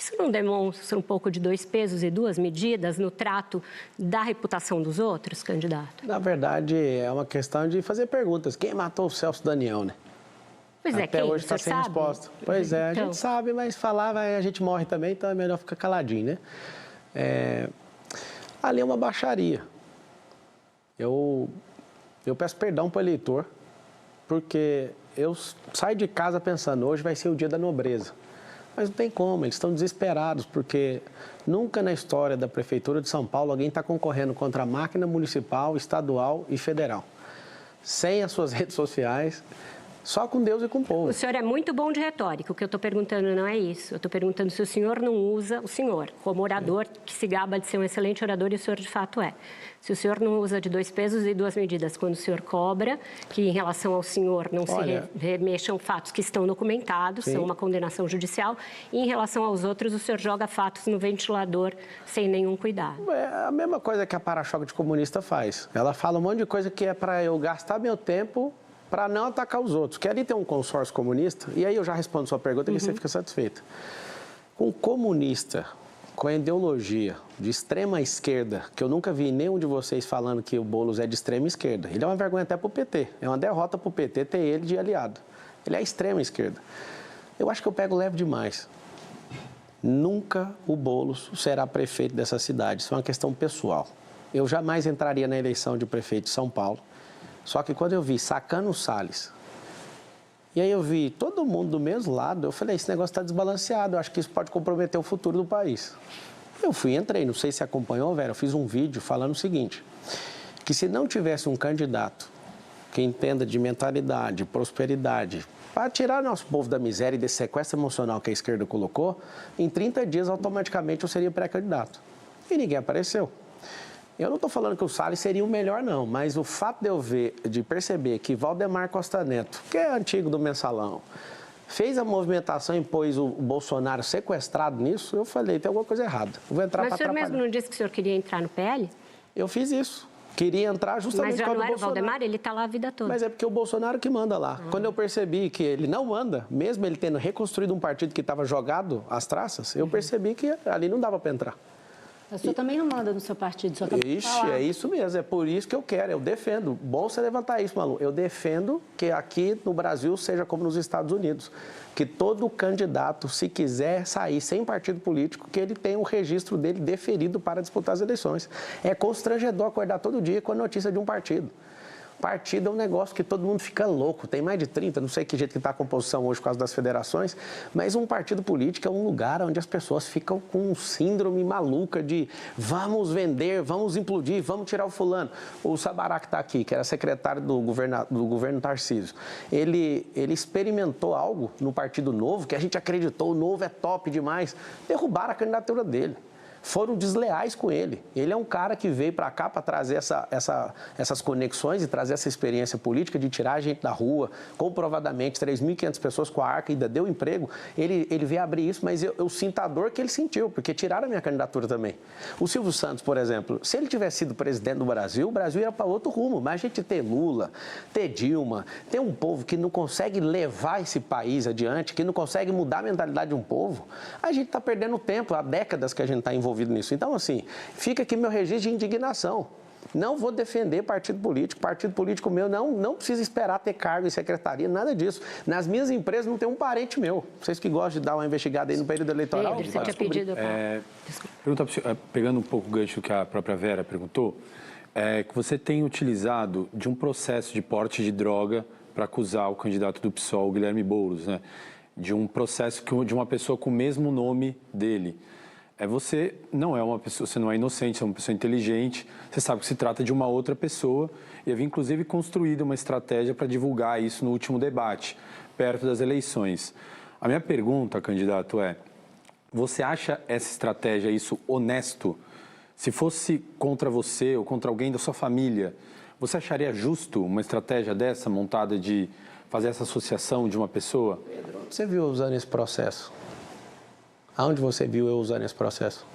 Isso não demonstra um pouco de dois pesos e duas medidas no trato da reputação dos outros, candidato? Na verdade, é uma questão de fazer perguntas. Quem matou o Celso Daniel, né? Pois é, Até quem? hoje está sem resposta. Pois é, a gente sabe, mas falar, a gente morre também, então é melhor ficar caladinho, né? Ali é uma baixaria. Eu peço perdão para o eleitor, porque eu saio de casa pensando, hoje vai ser o dia da nobreza. Mas não tem como, eles estão desesperados, porque nunca na história da Prefeitura de São Paulo alguém está concorrendo contra a máquina municipal, estadual e federal. Sem as suas redes sociais, só com Deus e com o povo. O senhor é muito bom de retórica, o que eu estou perguntando não é isso. Eu estou perguntando se o senhor não usa, o senhor, como orador, que se gaba de ser um excelente orador, e o senhor de fato é. Se o senhor não usa de dois pesos e duas medidas quando o senhor cobra, que em relação ao senhor não se remexam fatos que estão documentados, são uma condenação judicial, e em relação aos outros o senhor joga fatos no ventilador sem nenhum cuidado. É a mesma coisa que a para-choque de comunista faz. Ela fala um monte de coisa que é para eu gastar meu tempo para não atacar os outros. Que ali tem um consórcio comunista, e aí eu já respondo sua pergunta e você fica satisfeita. Um comunista com a ideologia de extrema esquerda, que eu nunca vi nenhum de vocês falando que o Boulos é de extrema esquerda. Ele é uma vergonha até para o PT. É uma derrota para o PT ter ele de aliado. Ele é extrema esquerda. Eu acho que eu pego leve demais. Nunca o Boulos será prefeito dessa cidade. Isso é uma questão pessoal. Eu jamais entraria na eleição de prefeito de São Paulo. Só que quando eu vi Sacano Salles, e aí eu vi todo mundo do mesmo lado, eu falei, esse negócio está desbalanceado, eu acho que isso pode comprometer o futuro do país. Eu fui, entrei, não sei se acompanhou, Vera, eu fiz um vídeo falando o seguinte, que se não tivesse um candidato que entenda de mentalidade, prosperidade, para tirar nosso povo da miséria e desse sequestro emocional que a esquerda colocou, em 30 dias automaticamente eu seria pré-candidato. E ninguém apareceu. Eu não estou falando que o Salles seria o melhor, não, mas o fato de perceber que Valdemar Costa Neto, que é antigo do Mensalão, fez a movimentação e pôs o Bolsonaro sequestrado nisso, eu falei, tem alguma coisa errada. Vou entrar para atrapalhar. Mas o senhor mesmo não disse que o senhor queria entrar no PL? Eu fiz isso. Queria entrar justamente por causa do Bolsonaro. Mas já não era o Valdemar? Ele está lá a vida toda. Mas é porque o Bolsonaro que manda lá. Quando eu percebi que ele não manda, mesmo ele tendo reconstruído um partido que estava jogado às traças, eu percebi que ali não dava para entrar. O senhor também não manda no seu partido, só Ixi, é isso mesmo, é por isso que eu quero, eu defendo. Bom você levantar isso, Malu. Eu defendo que aqui no Brasil seja como nos Estados Unidos, que todo candidato, se quiser sair sem partido político, que ele tenha o registro dele deferido para disputar as eleições. É constrangedor acordar todo dia com a notícia de um partido. Partido é um negócio que todo mundo fica louco, tem mais de 30, não sei que jeito que está a composição hoje por causa das federações, mas um partido político é um lugar onde as pessoas ficam com um síndrome maluca de vamos vender, vamos implodir, vamos tirar o fulano. O Sabará que está aqui, que era secretário do governo Tarcísio, ele experimentou algo no Partido Novo, que a gente acreditou, o Novo é top demais, derrubaram a candidatura dele. Foram desleais com ele. Ele é um cara que veio para cá para trazer essas conexões e trazer essa experiência política de tirar a gente da rua, comprovadamente, 3.500 pessoas com a Arca ainda deu emprego. Ele veio abrir isso, mas eu sinto a dor que ele sentiu, porque tiraram a minha candidatura também. O Silvio Santos, por exemplo, se ele tivesse sido presidente do Brasil, o Brasil ia para outro rumo. Mas a gente ter Lula, ter Dilma, ter um povo que não consegue levar esse país adiante, que não consegue mudar a mentalidade de um povo, a gente está perdendo tempo, há décadas que a gente está envolvido nisso. Então, assim, fica aqui meu registro de indignação. Não vou defender partido político meu não precisa esperar ter cargo em secretaria, nada disso. Nas minhas empresas não tem um parente meu. Vocês que gostam de dar uma investigada aí no período eleitoral. Pedro, você tinha pedido... Pegando um pouco o gancho que a própria Vera perguntou, que você tem utilizado de um processo de porte de droga para acusar o candidato do PSOL, Guilherme Boulos, né? De um processo de uma pessoa com o mesmo nome dele. Você não é uma pessoa, você não é inocente, você é uma pessoa inteligente, você sabe que se trata de uma outra pessoa e havia inclusive construído uma estratégia para divulgar isso no último debate, perto das eleições. A minha pergunta, candidato, você acha essa estratégia, isso honesto? Se fosse contra você ou contra alguém da sua família, você acharia justo uma estratégia dessa, montada de fazer essa associação de uma pessoa? Pedro, você viu usando esse processo? Aonde você viu eu usando esse processo?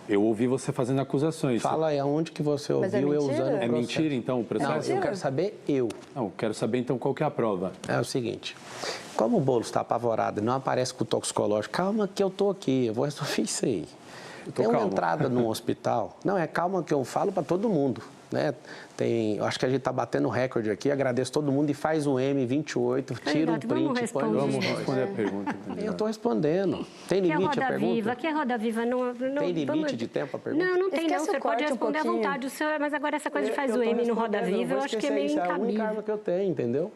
eu ouvi você fazendo acusações. Fala aí, aonde que você Mas é ouviu eu mentira? usando o É processo? mentira, então, o processo? Não, eu quero saber eu. Não, quero saber, então, qual que é a prova. É o seguinte, como o Boulos está apavorado e não aparece com o toxicológico, calma que eu tô aqui, eu vou resolver isso aí. Tem uma calmo. entrada num hospital, não, é calma que eu falo para todo mundo, né? Eu acho que a gente está batendo recorde aqui, agradeço todo mundo e faz um M28, tira um Candidato, vamos print, põe no responder. Vamos responder a pergunta. Eu estou respondendo. Tem Que é limite a Roda pergunta? Viva, que é Roda Viva. Não, Tem limite de tempo a pergunta? Não, não tem Esquece não. o Você pode corte um responder à pouquinho. vontade. O seu, mas agora essa coisa de faz Eu o tô M no Roda respondendo, Viva, eu vou acho que é esquecer meio isso, é a única incabível. arma que eu tenho, entendeu?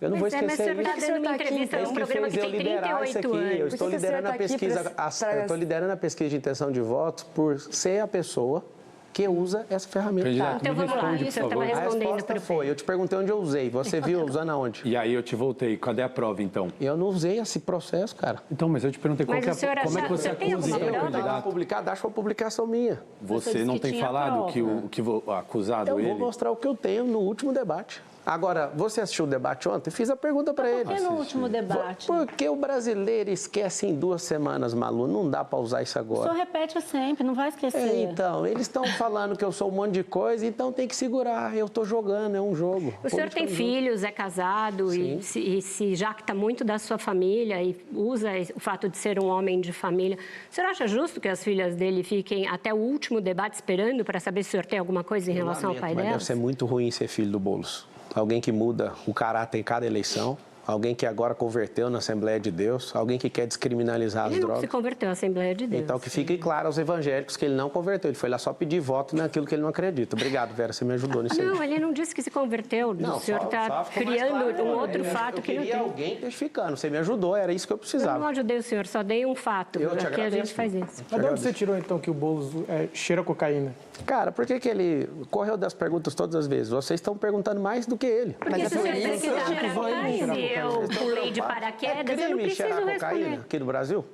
Eu não vou Mas esquecer o senhor está isso. dando uma aqui, entrevista então? num programa que eu tem liderar isso 38 aqui. Eu anos. estou Por que que o senhor liderando a tá aqui pesquisa, pra- eu estou liderando a pesquisa de intenção de votos por ser a pessoa que usa essa ferramenta. Candidato, Então me vamos lá, responde, o por senhor estava favor. A respondendo resposta para o foi, eu te perguntei onde eu usei. Você viu usando aonde? E aí eu te voltei. Cadê a prova, então? Eu não usei esse processo, cara. Então, mas eu te perguntei qual Mas que é o senhor como é que acha- você você tem acusa alguma então, prova? Estava candidato? publicado, acho que foi uma publicação minha. Você disse não que tem tinha falado prova. que o acusado, Eu ele... vou mostrar o que eu tenho no último debate. Agora, você assistiu o debate ontem? Fiz a pergunta para ele. Por que no último debate? Porque o brasileiro esquece em 2 semanas, Malu. Não dá para usar isso O senhor agora. repete sempre, não vai esquecer. Então, eles estão falando que eu sou um monte de coisa, então tem que segurar. Eu estou jogando, é um jogo. O senhor tem filhos, é casado e se jacta muito da sua família e usa o fato de ser um homem de família. O senhor acha justo que as filhas dele fiquem até o último debate esperando para saber se o senhor tem alguma coisa em relação ao pai Mas deve delas? ser muito ruim ser filho do Boulos. Alguém que muda o caráter em cada eleição. Alguém que agora converteu na Assembleia de Deus, alguém que quer descriminalizar as Ele não drogas. se converteu à Assembleia de Deus. Então, que fique claro aos evangélicos que ele não converteu. Ele foi lá só pedir voto naquilo que ele não acredita. Obrigado, Vera, você me ajudou nisso aí. Não, ele não disse que se converteu. O senhor está criando um outro fato que não Eu queria tem. alguém testificando. Você me ajudou, era isso que eu Eu não precisava. ajudei o senhor, só dei um fato. Eu te Porque a agradeço. gente faz isso. Mas de onde você tirou, então, que o Boulos cheira cocaína? Cara, por que ele correu das perguntas todas as vezes? Vocês estão perguntando mais do que ele. Porque se o senhor quiser cheirar vai cocaína, cheirar e eu pulei de paraquedas, eu não crime cheirar preciso cocaína responder. aqui no Brasil?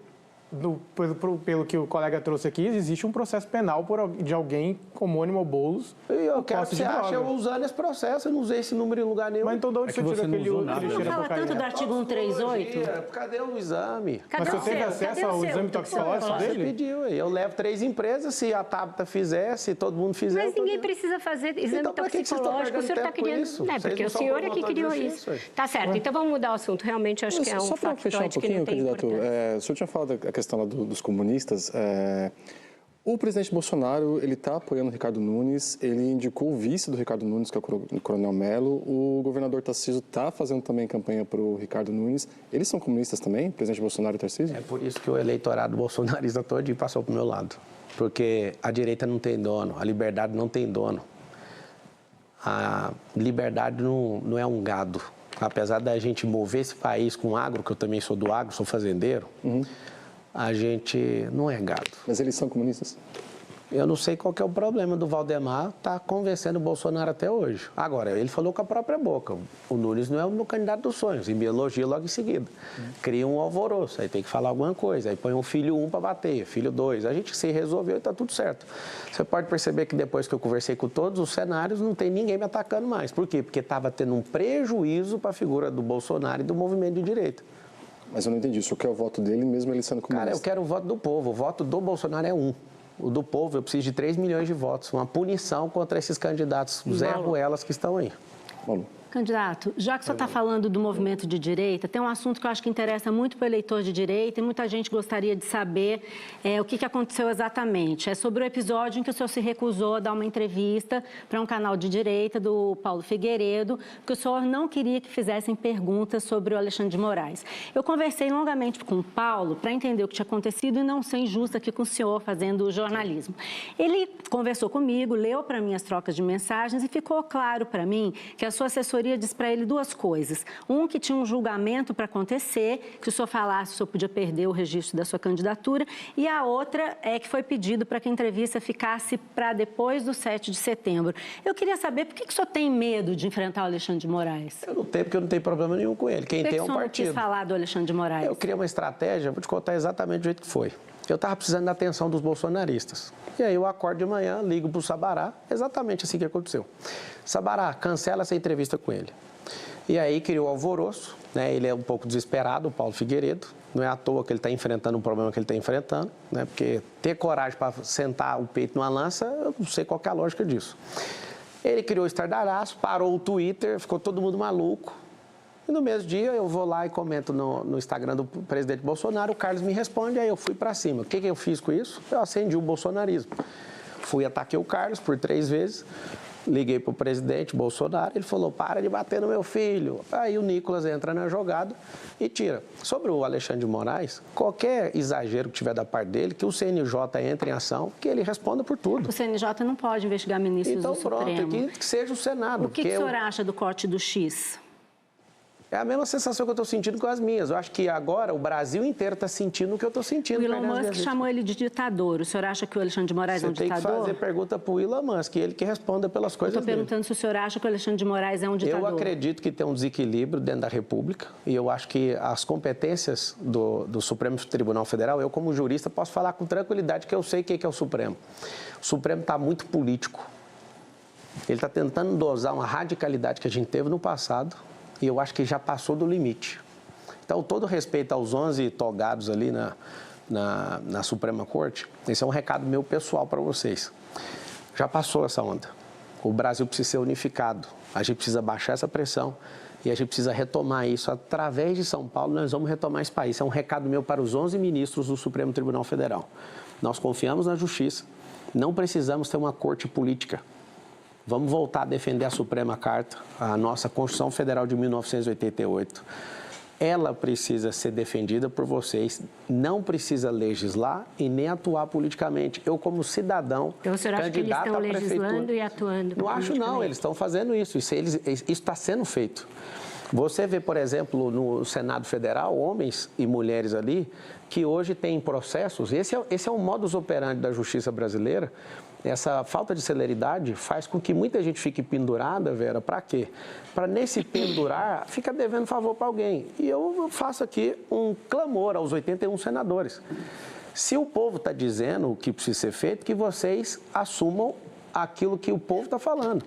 Pelo que o colega trouxe aqui, existe um processo penal de alguém homônimo ao Boulos. E eu por quero que posse você de ache droga. eu usando esse processo. Eu não usei esse número em lugar nenhum. Mas então de onde É você que tirou você não aquele usou outro nada. que Não cheira fala tanto cocaína? do artigo 138? Cadê o exame? Cadê Mas você o teve seu? acesso Cadê o ao seu? exame toxicológico Você dele? pediu aí. Eu levo 3 empresas, se a Tabata fizer, se todo mundo fizer. Mas eu tô ninguém dentro. precisa fazer exame Então, pra que que vocês estão toxicológico. O senhor está perdendo tempo com querendo. isso? Não, Vocês porque não o são senhor é que promotor de criou justiça, isso. ué. Tá certo, então vamos mudar o assunto. Realmente acho que é um Só para fechar um factoide que não pouquinho, tem candidato, importância. o senhor tinha falado a questão lá dos comunistas. O presidente Bolsonaro, ele está apoiando o Ricardo Nunes, ele indicou o vice do Ricardo Nunes, que é o Coronel Melo. O governador Tarcísio está fazendo também campanha para o Ricardo Nunes. Eles são comunistas também, presidente Bolsonaro e Tarcísio? É por isso que o eleitorado bolsonarista todo passou para o meu lado. Porque a direita não tem dono, a liberdade não tem dono. A liberdade não é um gado. Apesar da gente mover esse país com agro, que eu também sou do agro, sou fazendeiro, a gente não é gado. Mas eles são comunistas? Eu não sei qual que é o problema do Valdemar estar convencendo o Bolsonaro até hoje. Agora, ele falou com a própria boca. O Nunes não é o meu candidato dos sonhos. E me elogia logo em seguida. Cria um alvoroço, aí tem que falar alguma coisa. Aí põe um filho 1 para bater, filho 2. A gente se resolveu e está tudo certo. Você pode perceber que depois que eu conversei com todos os cenários, não tem ninguém me atacando mais. Por quê? Porque estava tendo um prejuízo para a figura do Bolsonaro e do movimento de direita. Mas eu não entendi. O senhor quer o voto dele mesmo ele sendo comunista? Cara, eu quero o voto do povo. O voto do Bolsonaro é 1. O do povo, eu preciso de 3 milhões de votos. Uma punição contra esses candidatos Zé Ruelas que estão aí. Malu. Candidato, já que você está falando do movimento de direita, tem um assunto que eu acho que interessa muito para o eleitor de direita e muita gente gostaria de saber o que aconteceu exatamente. É sobre o episódio em que o senhor se recusou a dar uma entrevista para um canal de direita do Paulo Figueiredo, porque o senhor não queria que fizessem perguntas sobre o Alexandre de Moraes. Eu conversei longamente com o Paulo para entender o que tinha acontecido e não ser injusta aqui com o senhor fazendo jornalismo. Ele conversou comigo, leu para mim as trocas de mensagens e ficou claro para mim que a sua assessoria disse para ele 2 coisas. Um, que tinha um julgamento para acontecer, que o senhor falasse, o senhor podia perder o registro da sua candidatura. E a outra é que foi pedido para que a entrevista ficasse para depois do 7 de setembro. Eu queria saber por que o senhor tem medo de enfrentar o Alexandre de Moraes? Eu não tenho, porque eu não tenho problema nenhum com ele. Quem Por que tem é o um senhor não partido. quis falar do Alexandre de Moraes? Eu criei uma estratégia, vou te contar exatamente do jeito que foi. Eu estava precisando da atenção dos bolsonaristas. E aí eu acordo de manhã, ligo para o Sabará, exatamente assim que aconteceu. Sabará, cancela essa entrevista com ele. E aí criou alvoroço, né? Ele é um pouco desesperado, o Paulo Figueiredo. Não é à toa que ele está enfrentando um problema que ele está enfrentando, né? Porque ter coragem para sentar o peito numa lança, eu não sei qual que é a lógica disso. Ele criou o estardalhaço, parou o Twitter, ficou todo mundo maluco. E no mesmo dia eu vou lá e comento no Instagram do presidente Bolsonaro, o Carlos me responde, aí eu fui para cima. O que eu fiz com isso? Eu acendi o bolsonarismo. Fui ataquei o Carlos por 3 vezes. Liguei para o presidente Bolsonaro, ele falou, para de bater no meu filho. Aí o Nicolas entra na jogada e tira. Sobre o Alexandre de Moraes, qualquer exagero que tiver da parte dele, que o CNJ entre em ação, que ele responda por tudo. O CNJ não pode investigar ministros do Supremo. Então pronto, que seja o Senado. O que o senhor acha do corte do X? É a mesma sensação que eu estou sentindo com as minhas. Eu acho que agora o Brasil inteiro está sentindo o que eu estou sentindo. O Elon Musk chamou ele de ditador. O senhor acha que o Alexandre de Moraes é um ditador? Você tem que fazer pergunta para o Elon Musk, ele que responda pelas coisas dele. Eu estou perguntando se o senhor acha que o Alexandre de Moraes é um ditador. Eu acredito que tem um desequilíbrio dentro da República e eu acho que as competências do Supremo Tribunal Federal, eu como jurista posso falar com tranquilidade que eu sei o que é o Supremo. O Supremo está muito político. Ele está tentando dosar uma radicalidade que a gente teve no passado. E eu acho que já passou do limite. Então, todo respeito aos 11 togados ali na Suprema Corte, esse é um recado meu pessoal para vocês. Já passou essa onda. O Brasil precisa ser unificado. A gente precisa baixar essa pressão e a gente precisa retomar isso. Através de São Paulo, nós vamos retomar esse país. Esse é um recado meu para os 11 ministros do Supremo Tribunal Federal. Nós confiamos na justiça. Não precisamos ter uma corte política. Vamos voltar a defender a Suprema Carta, a nossa Constituição Federal de 1988. Ela precisa ser defendida por vocês, não precisa legislar e nem atuar politicamente. Eu, como cidadão, então, o senhor acha que eles estão legislando e atuando? Não acho, não. Eles estão fazendo isso. Isso está sendo feito. Você vê, por exemplo, no Senado Federal, homens e mulheres ali, que hoje têm processos. Esse é o modus operandi da justiça brasileira. Essa falta de celeridade faz com que muita gente fique pendurada, Vera, para quê? Para nesse pendurar, fica devendo favor para alguém. E eu faço aqui um clamor aos 81 senadores. Se o povo está dizendo o que precisa ser feito, que vocês assumam aquilo que o povo está falando,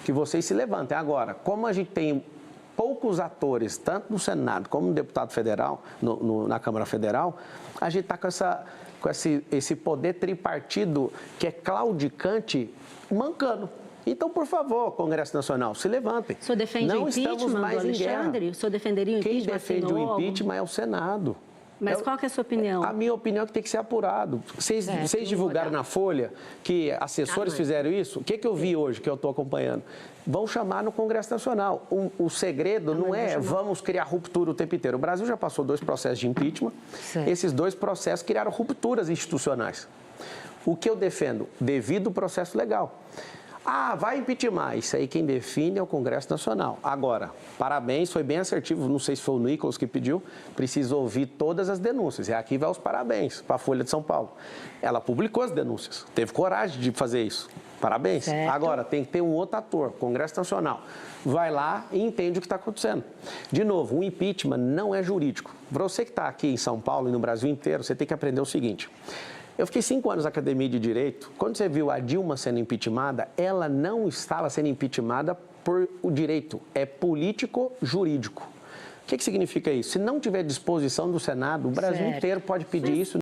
que vocês se levantem. Agora, como a gente tem poucos atores, tanto no Senado como no deputado federal, na Câmara Federal, a gente está com esse poder tripartido que é claudicante, mancando. Então, por favor, Congresso Nacional, se levantem. O senhor defende o impeachment do Alexandre? O senhor defenderia o impeachment? Quem defende o impeachment é o Senado. Mas qual que é a sua opinião? A minha opinião é que tem que ser apurado. Vocês divulgaram na Folha que assessores fizeram isso? O que eu vi hoje, que eu estou acompanhando? Vão chamar no Congresso Nacional. O segredo não é vamos criar ruptura o tempo inteiro. O Brasil já passou 2 processos de impeachment. Certo. Esses 2 processos criaram rupturas institucionais. O que eu defendo? Devido ao processo legal. Ah, vai impeachment. Isso aí quem define é o Congresso Nacional. Agora, parabéns, foi bem assertivo. Não sei se foi o Nicolas que pediu. Precisa ouvir todas as denúncias. E aqui vai os parabéns para a Folha de São Paulo. Ela publicou as denúncias. Teve coragem de fazer isso. Parabéns. Certo. Agora, tem que ter um outro ator, Congresso Nacional. Vai lá e entende o que está acontecendo. De novo, o impeachment não é jurídico. Para você que está aqui em São Paulo e no Brasil inteiro, você tem que aprender o seguinte. Eu fiquei 5 anos na Academia de Direito. Quando você viu a Dilma sendo impeachmentada, ela não estava sendo impeachmentada por o direito, é político-jurídico. O que significa isso? Se não tiver disposição do Senado, o Brasil inteiro pode pedir isso.